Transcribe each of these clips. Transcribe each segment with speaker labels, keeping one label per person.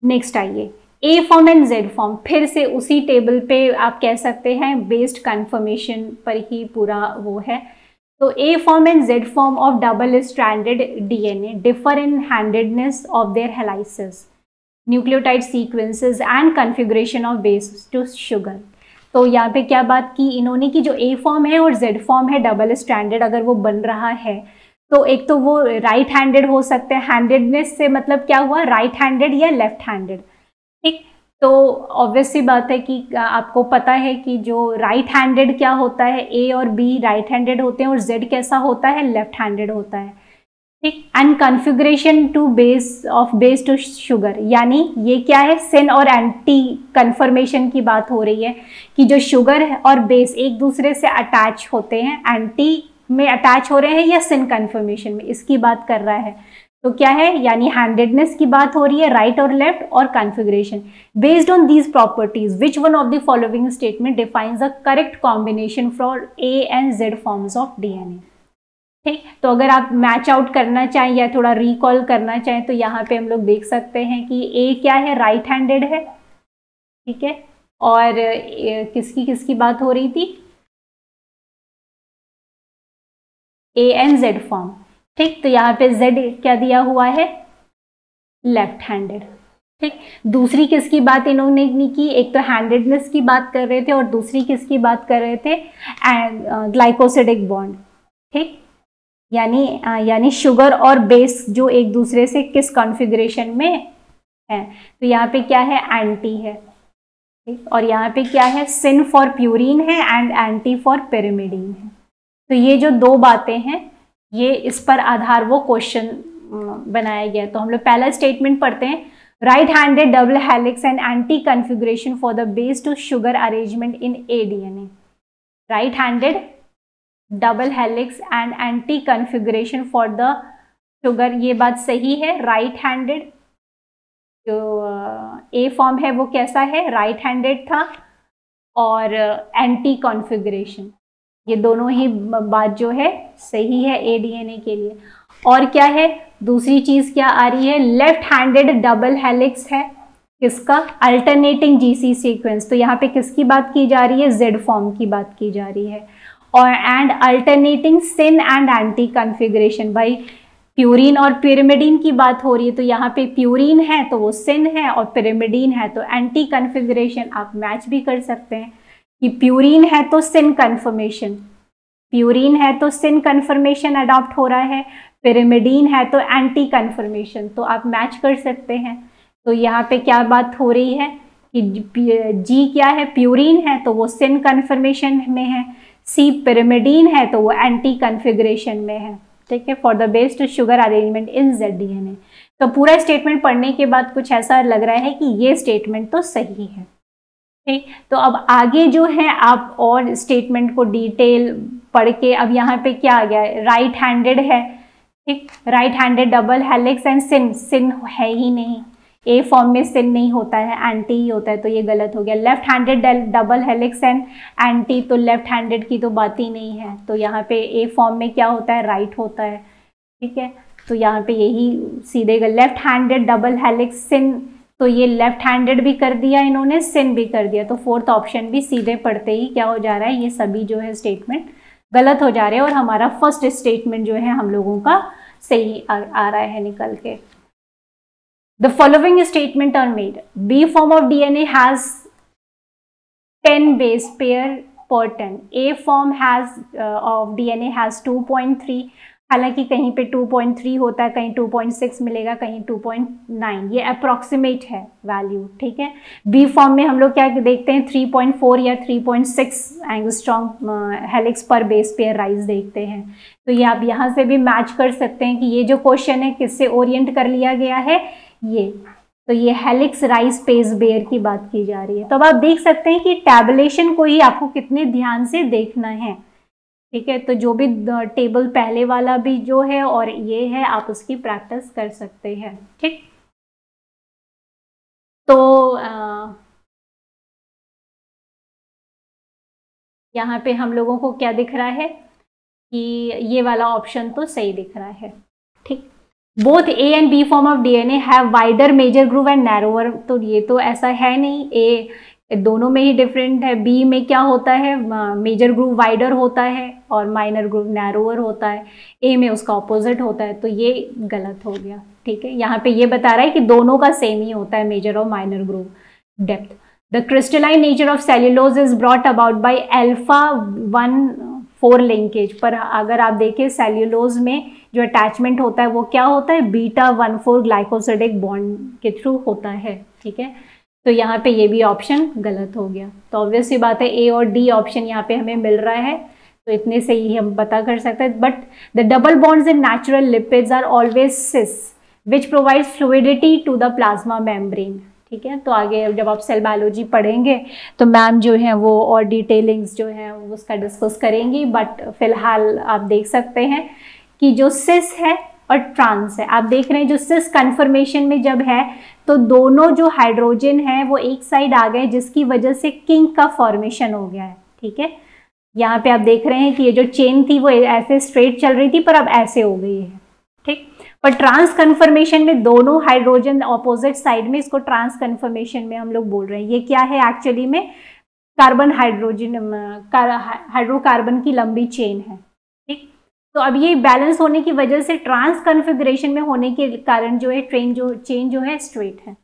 Speaker 1: Next आइए, ए form and Z form, फिर से उसी टेबल पे आप कह सकते हैं बेस्ड कन्फर्मेशन पर ही पूरा वो है। तो A form and Z form of double stranded DNA differ in handedness of their helices, nucleotide sequences and configuration of base to sugar. तो यहाँ पे क्या बात की इन्होंने कि जो ए फॉर्म है और जेड फॉर्म है डबल स्ट्रैंडेड अगर वो बन रहा है तो एक तो वो राइट हैंडेड हो सकते हैं, हैंडेडनेस से मतलब क्या हुआ, राइट हैंडेड या लेफ्ट हैंडेड, ठीक। तो ऑब्वियस सी बात है कि आपको पता है कि जो राइट हैंडेड क्या होता है, ए और बी राइट हैंडेड होते हैं और जेड कैसा होता है, लेफ्ट हैंडेड होता है, ठीक। And configuration to base of base to sugar, यानी ये क्या है, सिन और एंटी कन्फर्मेशन की बात हो रही है कि जो शुगर और बेस एक दूसरे से अटैच होते हैं, एंटी में अटैच हो रहे हैं या सिन कन्फर्मेशन में, इसकी बात कर रहा है। तो क्या है, यानी हैंडेडनेस की बात हो रही है, राइट और लेफ्ट, और configuration. Based on these properties which one of the following statement defines the correct combination for A and Z forms of DNA, ठीक। तो अगर आप मैच आउट करना चाहें या थोड़ा रिकॉल करना चाहें तो यहाँ पे हम लोग देख सकते हैं कि ए क्या है, राइट हैंडेड है, ठीक है, और किसकी किसकी बात हो रही थी, ए एंड जेड फॉर्म, ठीक। तो यहाँ पे जेड क्या दिया हुआ है, लेफ्ट हैंडेड, ठीक। दूसरी किसकी बात इन्होंने नहीं की, एक तो हैंडेडनेस की बात कर रहे थे और दूसरी किसकी बात कर रहे थे, ग्लाइकोसिडिक बॉन्ड, ठीक। यानी शुगर और बेस जो एक दूसरे से किस कॉन्फ़िगरेशन में है, तो यहाँ पे क्या है, एंटी है, ठीक। और यहाँ पे क्या है, सिन फॉर प्यूरिन है एंड एंटी फॉर पिरिमिडीन है। तो ये जो दो बातें हैं ये इस पर आधार वो क्वेश्चन बनाया गया। तो हम लोग पहला स्टेटमेंट पढ़ते हैं, right handed double helix and anti configuration for the base to sugar arrangement in A DNA, right handed double helix and anti configuration for the sugar, ये बात सही है। राइट हैंडेड जो ए फॉर्म है वो कैसा है, राइट हैंडेड था, और एंटी कॉन्फ़िगरेशन, ये दोनों ही बात जो है सही है एडीएनए के लिए। और क्या है, दूसरी चीज क्या आ रही है, लेफ्ट हैंडेड डबल हेलिक्स है, किसका, अल्टरनेटिंग जीसी सीक्वेंस। तो यहाँ पे किसकी बात की जा रही है, जेड फॉर्म की बात की जा रही है। और and alternating syn and anti configuration, भाई प्यूरिन और पिरिमिडीन की बात हो रही है, तो यहाँ पे प्यूरिन है तो वो सिन है और पिरिमिडीन है तो एंटी कॉन्फ़िगरेशन। आप मैच भी कर सकते हैं कि प्यूरिन है तो सिन कन्फर्मेशन, प्यूरिन है तो सिन कन्फर्मेशन अडॉप्ट हो रहा है, पिरिमिडीन है तो एंटी कन्फर्मेशन, तो आप मैच कर सकते हैं। तो यहाँ पे क्या बात हो रही है कि जी क्या है, प्यूरिन है तो वो सिन कन्फर्मेशन में है, सी पिरिमिडीन है तो वो एंटी कन्फिग्रेशन में है, ठीक है, for the base to sugar arrangement in ZDNA। तो पूरा स्टेटमेंट पढ़ने के बाद कुछ ऐसा लग रहा है कि ये स्टेटमेंट तो सही है, ठीक। तो अब आगे जो है आप और स्टेटमेंट को डिटेल पढ़ के, अब यहाँ पे क्या आ गया है, राइट हैंडेड है, ठीक, right handed double helix and syn, syn है ही नहीं, ए फॉर्म में सिन नहीं होता है, एंटी ही होता है, तो ये गलत हो गया। Left handed double helix and anti, तो लेफ्ट हैंडेड की तो बात ही नहीं है, तो यहाँ पे ए फॉर्म में क्या होता है, राइट होता है, ठीक है। तो यहाँ पे यही सीधे लेफ्ट हैंडेड डबल हेलिक्स सिन, तो ये लेफ्ट हैंडेड भी कर दिया इन्होंने, सिन भी कर दिया, तो फोर्थ ऑप्शन भी सीधे पढ़ते ही क्या हो जा रहा है, ये सभी जो है स्टेटमेंट गलत हो जा रहे हैं और हमारा फर्स्ट स्टेटमेंट जो है हम लोगों का सही आ रहा है निकल के। The following statement are made, B form of DNA has 10 base pair per 10, A form has of DNA has 2.3, हालांकि कहीं पे 2.3 होता है, कहीं 2.6 मिलेगा, कहीं 2.9, ये अप्रॉक्सीमेट है वैल्यू, ठीक है। बी फॉर्म में हम लोग क्या देखते हैं, 3.4 या 3.6 एंगस्ट्रॉम हेलिक्स पर बेस पेयर राइज देखते हैं। तो ये आप यहाँ से भी मैच कर सकते हैं कि ये जो क्वेश्चन है किससे ओरिएंट कर लिया गया है, ये तो ये हेलिक्स राइज पेस बेयर की बात की जा रही है। तो अब आप देख सकते हैं कि टैबुलेशन को ही आपको कितने ध्यान से देखना है, ठीक है। तो जो भी टेबल पहले वाला भी जो है और ये है, आप उसकी प्रैक्टिस कर सकते हैं, ठीक। तो यहाँ पे हम लोगों को क्या दिख रहा है कि ये वाला ऑप्शन तो सही दिख रहा है, ठीक। Both A and B form of DNA have wider major groove and narrower, तो ये तो ऐसा है नहीं, ए दोनों में ही डिफरेंट है। बी में क्या होता है, मेजर ग्रूव वाइडर होता है और माइनर ग्रूव नैरोवर होता है। ए में उसका ऑपोजिट होता है, तो ये गलत हो गया। ठीक है, यहाँ पे ये बता रहा है कि दोनों का सेम ही होता है, मेजर और minor groove depth. The crystalline nature of cellulose is brought about by alpha 1,4 linkage. पर अगर आप देखें सेल्यूलोज में जो अटैचमेंट होता है वो क्या होता है, बीटा 1,4 ग्लाइकोसिडिक बॉन्ड के थ्रू होता है। ठीक है, तो यहाँ पे ये भी ऑप्शन गलत हो गया। तो ऑब्वियस सी बात है ए और डी ऑप्शन यहाँ पे हमें मिल रहा है, तो इतने से ही हम पता कर सकते हैं। But the double bonds in natural lipids are always cis which provides fluidity to the plasma membrane. ठीक है, तो आगे जब आप सेल बायोलॉजी पढ़ेंगे तो मैम जो है वो और डिटेलिंग्स जो है उसका डिस्कस करेंगी। बट फिलहाल आप देख सकते हैं कि जो सिस है और ट्रांस है, आप देख रहे हैं जो सिस कन्फर्मेशन में जब है तो दोनों जो हाइड्रोजन है वो एक साइड आ गए, जिसकी वजह से किंग का फॉर्मेशन हो गया है। ठीक है, यहाँ पे आप देख रहे हैं कि ये जो चेन थी वो ऐसे स्ट्रेट चल रही थी पर अब ऐसे हो गई है। ठीक, पर ट्रांस कन्फर्मेशन में दोनों हाइड्रोजन ऑपोजिट साइड में, इसको ट्रांस कन्फर्मेशन में हम लोग बोल रहे हैं। ये क्या है एक्चुअली में, कार्बन हाइड्रोजन हाइड्रोकार्बन की लंबी चेन है। ठीक, तो अब ये बैलेंस होने की वजह से ट्रांस कन्फिग्रेशन में होने के कारण जो है चेन जो है स्ट्रेट है।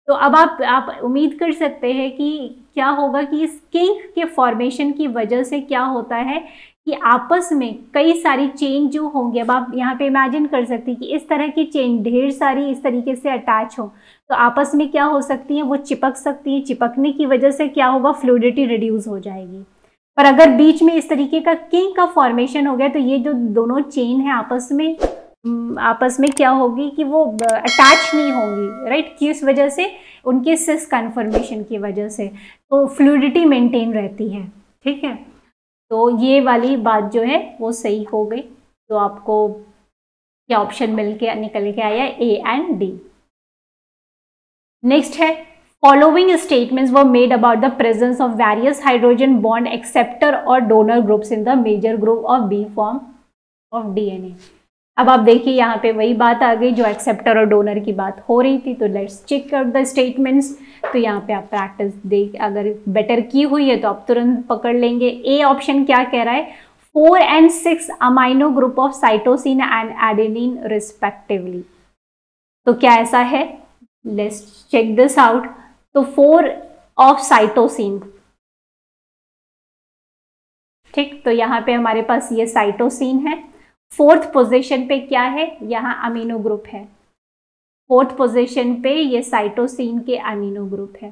Speaker 1: तो अब आप उम्मीद कर सकते हैं कि क्या होगा कि इस किंग के फॉर्मेशन की वजह से क्या होता है कि आपस में कई सारी चेन जो होंगी, अब आप यहाँ पे इमेजिन कर सकते हैं कि इस तरह की चेन ढेर सारी इस तरीके से अटैच हो तो आपस में क्या हो सकती है, वो चिपक सकती है। चिपकने की वजह से क्या होगा, फ्लूइडिटी रिड्यूस हो जाएगी। पर अगर बीच में इस तरीके का किंग का फॉर्मेशन हो गया तो ये जो दोनों चेन है आपस में क्या होगी कि वो अटैच नहीं होंगी, राइट। किस वजह से, उनके सिस कन्फर्मेशन की वजह से, तो फ्लूइडिटी मेंटेन रहती है। ठीक है, तो ये वाली बात जो है वो सही हो गई। तो आपको क्या ऑप्शन निकल के आया, ए एंड डी। नेक्स्ट है, following statements were made about the presence of various hydrogen bond acceptor or donor groups in the major group of B form of DNA। अब आप देखिए यहाँ पे वही बात आ गई जो एक्सेप्टर और डोनर की बात हो रही थी। तो let's check out the statements. तो यहाँ पे आप प्रैक्टिस देख, अगर बेटर की हुई है तो आप तुरंत पकड़ लेंगे। ए ऑप्शन क्या कह रहा है, 4 and 6 amino group of cytosine and adenine respectively. तो क्या ऐसा है, लेट्स चेक दिस आउट। तो 4 ऑफ साइटोसिन, ठीक, तो यहाँ पे हमारे पास ये साइटोसिन है। 4th पोजीशन पे क्या है, यहाँ अमीनो ग्रुप है। 4th पोजीशन पे ये साइटोसिन के अमीनो ग्रुप है।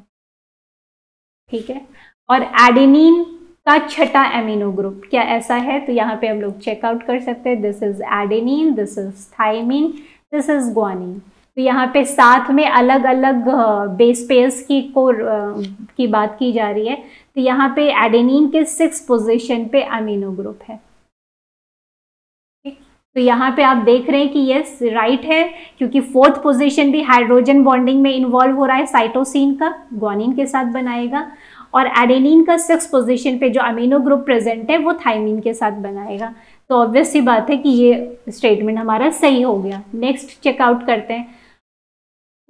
Speaker 1: ठीक है, और एडेनिन का 6ठा अमीनो ग्रुप, क्या ऐसा है, तो यहाँ पे हम लोग चेकआउट कर सकते हैं। This is adenine, this is thymine, this is guanine. तो यहाँ पे साथ में अलग अलग बेस पेयर्स की बात की जा रही है। तो यहाँ पे एडेनिन के 6th पोजीशन पे अमीनो ग्रुप है। तो यहाँ पे आप देख रहे हैं कि यस राइट है, क्योंकि 4th पोजीशन भी हाइड्रोजन बॉन्डिंग में इन्वॉल्व हो रहा है, साइटोसिन का ग्वानिन के साथ बनाएगा। और एडेनिन का 6th पोजीशन पे जो अमीनो ग्रुप प्रेजेंट है वो थाइमिन के साथ बनाएगा। तो ऑब्वियस सी बात है कि ये स्टेटमेंट हमारा सही हो गया। नेक्स्ट चेकआउट करते हैं,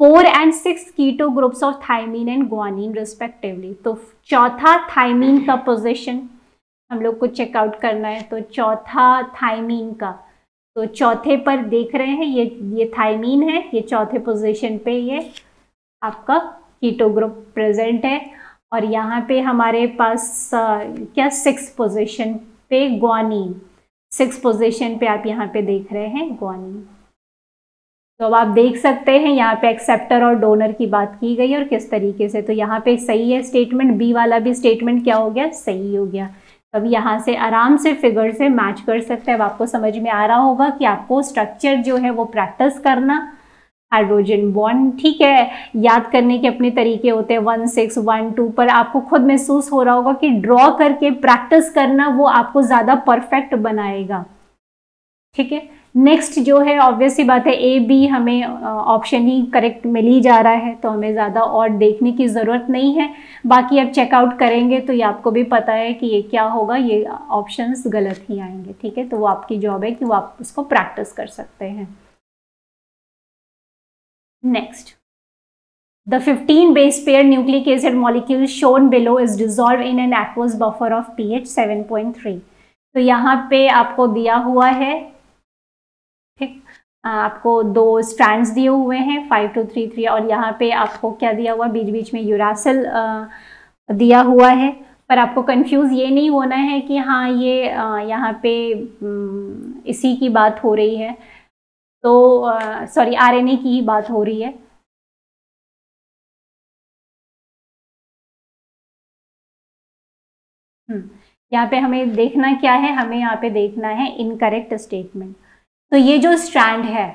Speaker 1: 4 and 6 keto groups of thymine and guanine respectively. तो चौथा थाइमिन का पोजीशन हम लोग को चेकआउट करना है। तो चौथा थाइमिन का, तो चौथे पर देख रहे हैं ये थाइमिन है, ये चौथे पोजीशन पे ये आपका कीटो ग्रुप प्रेजेंट है। और यहाँ पे हमारे पास क्या 6th पोजीशन पे ग्वानिन, 6th पोजीशन पे आप यहाँ पे देख रहे हैं ग्वानिन। तो अब आप देख सकते हैं यहाँ पे एक्सेप्टर और डोनर की बात की गई और किस तरीके से। तो यहाँ पे सही है स्टेटमेंट, बी वाला भी स्टेटमेंट क्या हो गया, सही हो गया। अब यहाँ से आराम से फिगर से मैच कर सकते हैं। अब आपको समझ में आ रहा होगा कि आपको स्ट्रक्चर जो है वो प्रैक्टिस करना, हाइड्रोजन बॉन्ड, ठीक है, याद करने के अपने तरीके होते हैं 1, 6, 1, 2, पर आपको खुद महसूस हो रहा होगा कि ड्रॉ करके प्रैक्टिस करना वो आपको ज़्यादा परफेक्ट बनाएगा। ठीक है, नेक्स्ट जो है ऑब्वियस सी बात है, ए बी हमें ऑप्शन ही करेक्ट मिल ही जा रहा है, तो हमें ज़्यादा और देखने की ज़रूरत नहीं है। बाकी अब चेकआउट करेंगे तो ये आपको भी पता है कि ये क्या होगा, ये ऑप्शंस गलत ही आएंगे। ठीक है, तो वो आपकी जॉब है कि वो आप उसको प्रैक्टिस कर सकते हैं। Next, the 15 base pair nucleic acid molecule shown below is dissolved in an aqueous buffer of pH 7.3. तो यहाँ पे आपको दिया हुआ है, ठीक, आपको दो स्ट्रैंड्स दिए हुए हैं 5-2-3-3 और यहाँ पे आपको क्या दिया हुआ, बीच बीच में यूरासिल दिया हुआ है। पर आपको कंफ्यूज ये नहीं होना है कि हाँ ये यहाँ पे इसी की बात हो रही है, तो सॉरी आरएनए की ही बात हो रही है। यहाँ पे हमें देखना क्या है, हमें यहाँ पे देखना है इनकरेक्ट स्टेटमेंट। तो ये जो स्ट्रैंड है,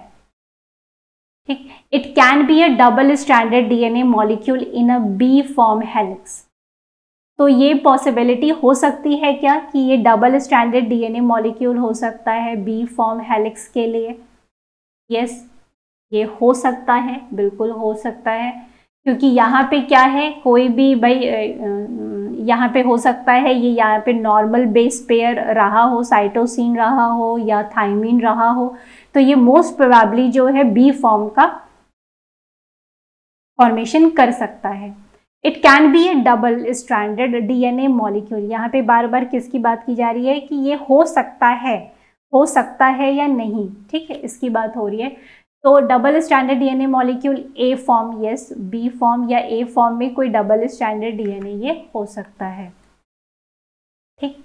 Speaker 1: ठीक, it can be a double stranded DNA molecule in a B form helix. तो ये पॉसिबिलिटी हो सकती है क्या कि ये डबल स्ट्रैंडेड डीएनए मॉलिक्यूल हो सकता है बी फॉर्म हेलिक्स के लिए? यस, ये हो सकता है, बिल्कुल हो सकता है, क्योंकि यहाँ पे क्या है, कोई भी भाई यहाँ पे हो सकता है ये यहाँ पे नॉर्मल बेस पेयर रहा हो, साइटोसिन रहा हो या थाइमिन रहा हो, तो ये मोस्ट प्रोबेबली जो है बी फॉर्म का फॉर्मेशन कर सकता है। It can B A double stranded DNA molecule. यहाँ पे बार बार किसकी बात की जा रही है कि ये हो सकता है या नहीं, ठीक है, इसकी बात हो रही है। तो डबल स्टैंडर्ड डीएनए मॉलिक्यूल ए फॉर्म, यस, बी फॉर्म या ए फॉर्म में कोई डबल स्टैंडर्ड डीएनए ये हो सकता है, ठीक।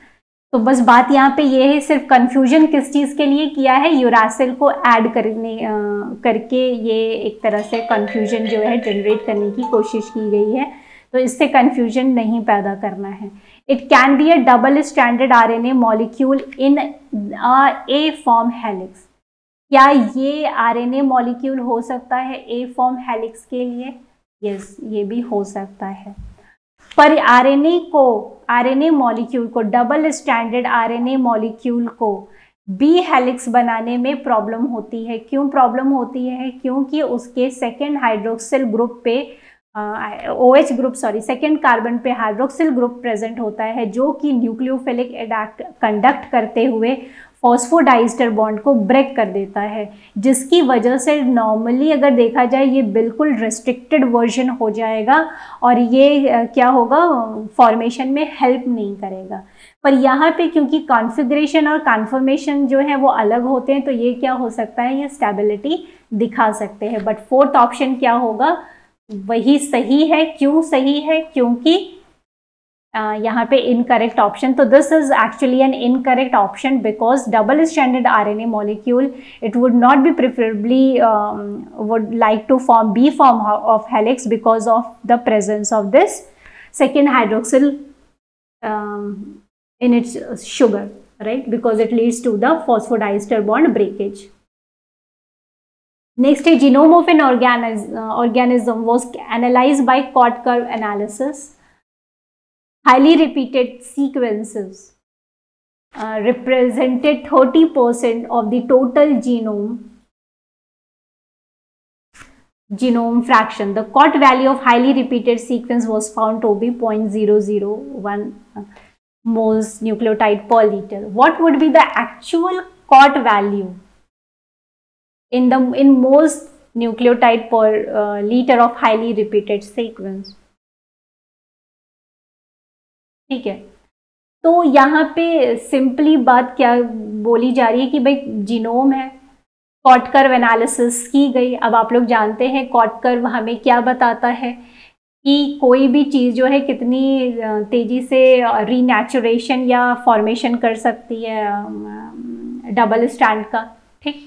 Speaker 1: तो बस बात यहाँ पे ये है, सिर्फ कंफ्यूजन किस चीज़ के लिए किया है, यूरासिल को ऐड करके ये एक तरह से कंफ्यूजन जो है जनरेट करने की कोशिश की गई है, तो इससे कंफ्यूजन नहीं पैदा करना है। It can be a double standard RNA molecule in A form helix. क्या ये आरएनए मॉलिक्यूल हो सकता है ए फॉर्म हेलिक्स के लिए? यस, ये भी हो सकता है। पर आरएनए मॉलिक्यूल को, डबल स्टैंडर्ड आरएनए मॉलिक्यूल को बी हेलिक्स बनाने में प्रॉब्लम होती है। क्यों प्रॉब्लम होती है? क्योंकि उसके सेकेंड हाइड्रोक्सिल ग्रुप पे OH ग्रुप, सेकेंड कार्बन पे हाइड्रोक्सिल ग्रुप प्रेजेंट होता है, जो कि न्यूक्लियोफिलिक कंडक्ट करते हुए फॉस्फोडाइस्टर बॉन्ड को ब्रेक कर देता है, जिसकी वजह से नॉर्मली अगर देखा जाए ये बिल्कुल रेस्ट्रिक्टेड वर्जन हो जाएगा और ये क्या होगा, फॉर्मेशन में हेल्प नहीं करेगा। पर यहाँ पे क्योंकि कॉन्फ़िगरेशन और कन्फर्मेशन जो है वो अलग होते हैं, तो ये क्या हो सकता है, ये स्टेबिलिटी दिखा सकते हैं। बट फोर्थ ऑप्शन क्या होगा, वही सही है। क्यों सही है? क्योंकि यहाँ पे इनकरेक्ट ऑप्शन, तो this is actually an incorrect option because double standard RNA molecule it would not be preferably would like to form B form of helix because of the presence of this second hydroxyl in its sugar, right? Because it leads to the phosphodiester bond breakage. Next, a genome of an organism was analyzed by Cott curve analysis. Highly repeated sequences represented 30% of the total genome fraction. The Cott value of highly repeated sequence was found to be 0.001 moles nucleotide per liter. What would be the actual Cott value in moles nucleotide per liter of highly repeated sequence? ठीक है, तो यहाँ पे simply बात क्या बोली जा रही है कि भाई जीनोम है, कॉट कर्व एनालिसिस की गई। अब आप लोग जानते हैं कॉट कर्व हमें क्या बताता है कि कोई भी चीज़ जो है कितनी तेज़ी से रीनेचुरेशन या फॉर्मेशन कर सकती है डबल स्टैंड का, ठीक।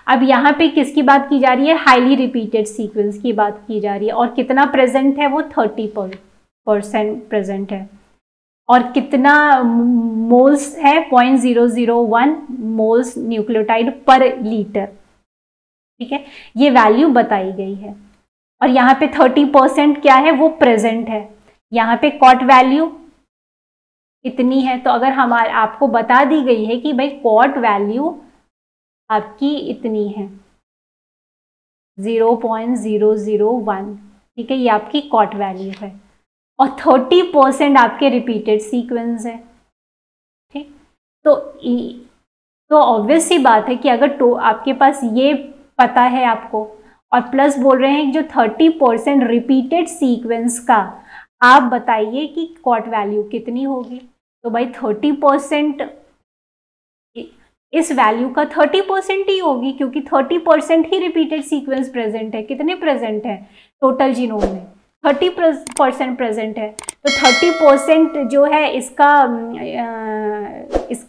Speaker 1: अब यहाँ पे किसकी बात की जा रही है, हाईली रिपीटेड सीक्वेंस की बात की जा रही है, और कितना प्रेजेंट है, वो 30% प्रेजेंट है, और कितना मोल्स है, 0.001 मोल्स न्यूक्लियोटाइड पर लीटर, ठीक है, ये वैल्यू बताई गई है। और यहाँ पे 30% क्या है, वो प्रेजेंट है। यहाँ पे कॉट वैल्यू इतनी है, तो अगर आपको बता दी गई है कि भाई कॉट वैल्यू आपकी इतनी है 0.001, ठीक है, ये आपकी कॉट वैल्यू है, और 30% आपके रिपीटेड सीक्वेंस है, ठीक। तो ऑब्वियस सी बात है कि अगर आपके पास ये पता है आपको और प्लस बोल रहे हैं जो 30% रिपीटेड सीक्वेंस का आप बताइए कि कॉट वैल्यू कितनी होगी। तो भाई 30% इस वैल्यू का 30% ही होगी, क्योंकि 30% ही रिपीटेड सीक्वेंस प्रेजेंट है। कितने प्रेजेंट है टोटल जीनोम में? 30% प्रेजेंट है। तो 30% जो है इसका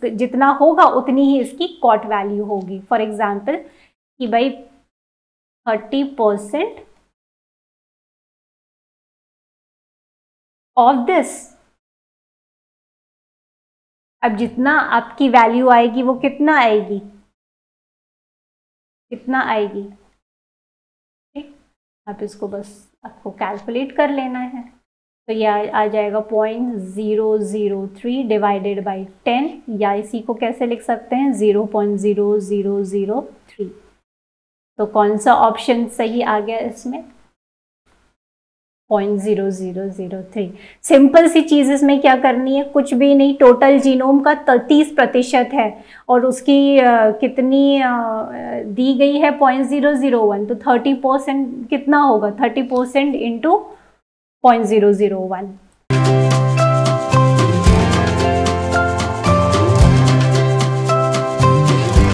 Speaker 1: जितना होगा उतनी ही इसकी कॉट वैल्यू होगी। फॉर एग्जाम्पल कि भाई 30% ऑफ दिस, अब जितना आपकी वैल्यू आएगी वो कितना आएगी, कितना आएगी, ठीक। आप इसको बस आपको कैलकुलेट कर लेना है। तो यह आ जाएगा 0.003 डिवाइडेड बाई 10, या इसी को कैसे लिख सकते हैं 0.0003। तो कौन सा ऑप्शन सही आ गया इसमें? 0.0003। सिंपल सी चीज इसमें क्या करनी है, कुछ भी नहीं। टोटल जीनोम का 30% है और उसकी कितनी दी गई है 0.001, तो 30% कितना होगा, 30% इंटू 0.001।